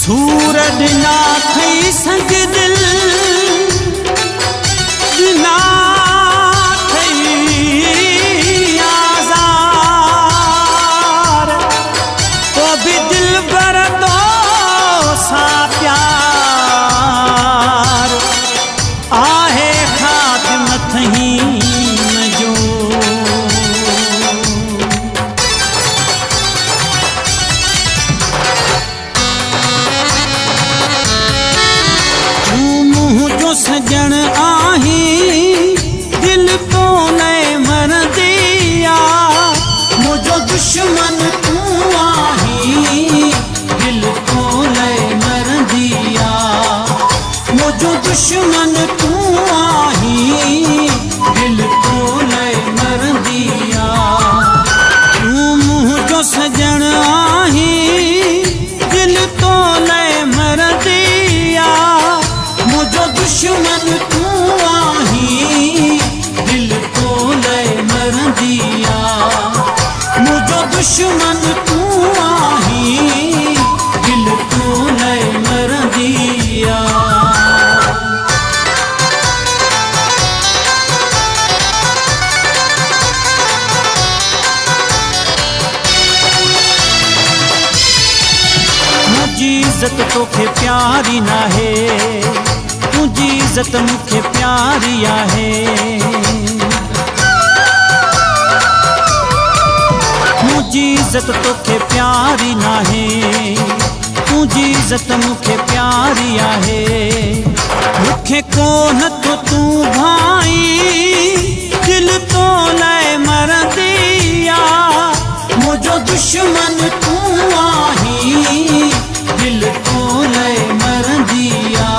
सूर ॾिना थई संग दिल ॾिना थई आज़ार तो भी दिल भर तो सा प्यार आहे ख़ात्म थई जो सजन आही दिल तो नए मर दिया मुझो दुश्मन तू आही दिल तो नए मर दिया मुझो दुश्मन तू आही दिल तो नए मर दिया तू मुझो सजन आही दिल तो नए मर दिया मुझो दुश्मन तू आही दिल तो लय मर दिया मुझो दुश्मन तू आही दिल तो लय मर दिया मुझी इज्जत तोखे प्यारी ना है तुझी इज्जत मुखे प्यारी आहे मुझी इज्जत तोखे प्यारी नाहे तुझी इज्जत मुखे प्यारी आहे मुखे कोन तो तू भाई दिल तो लय मर दिया मुझो दुश्मन तू आही दिल तो लय मर दिया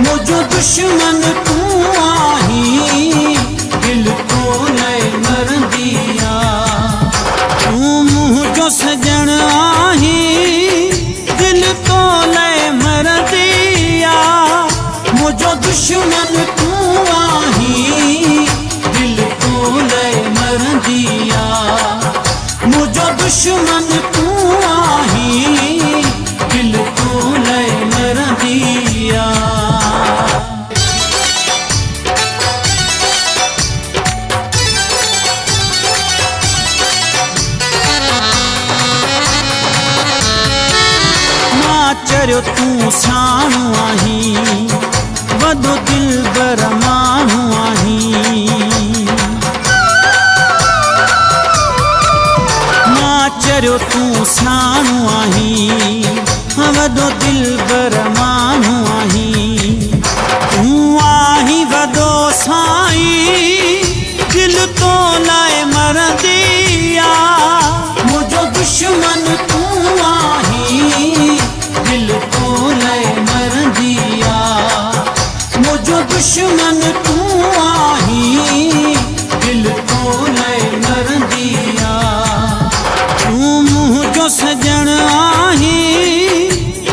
मुझो दुश्मन तू आही दिल तो लय मर दिया तू मुझो सजन आही दिल तो लय मर दिया मुझो दुश्मन तू आही दिल तो लय मर दिया मुझो दुश्मन तू आही दिल तो लय मर दिया चरियो तू साणू आही वॾो दिलबर माण्हू आही मां चरियो तू साणू आही वॾो दिलबर माण्हू आही तू आही वॾो साईं दिल तो लाइ मर दिया मुझो दुश्मन तू आही दिल तो लय मर दिया मुझो दुश्मन तू आही दिल तो लय मर दिया तू मुझो सजन आही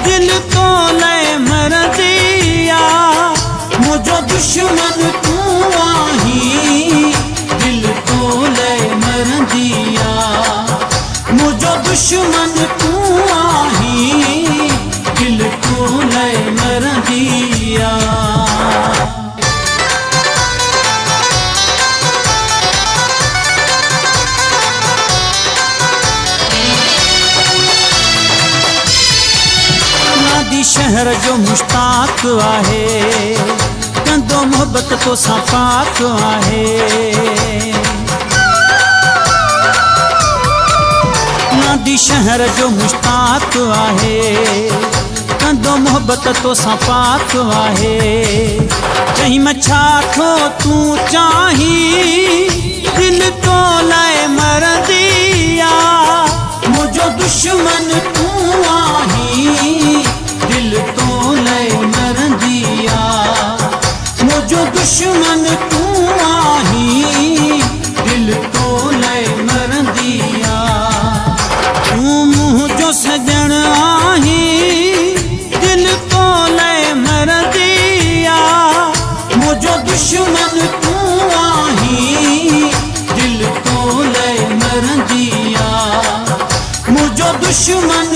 दिल तो लय मर दिया मुझो दुश्मन तू आही दिल तो लय मर दिया मुझो दुश्मन तू आही दिल तो लय मर दिया नादी शहर जो मुश्ताक आहे कंदो मोहब्बत तो सां पाक आहे नादी शहर जो मुश्ताक आहे कंदो मोहब्बत तो सां पाक आहे चई मछा थो तू चाही दिल तो लय मर दिया मुझो दुश्मन तू आही दिल तो लय मर दिया मुझो दुश्मन तू आही दिल तो लय मर दिया तू मुझो सजन आही दिल तो लय मर दिया मुझो दुश्मन तू आही दिल तो लय मर दिया मुझो दुश्मन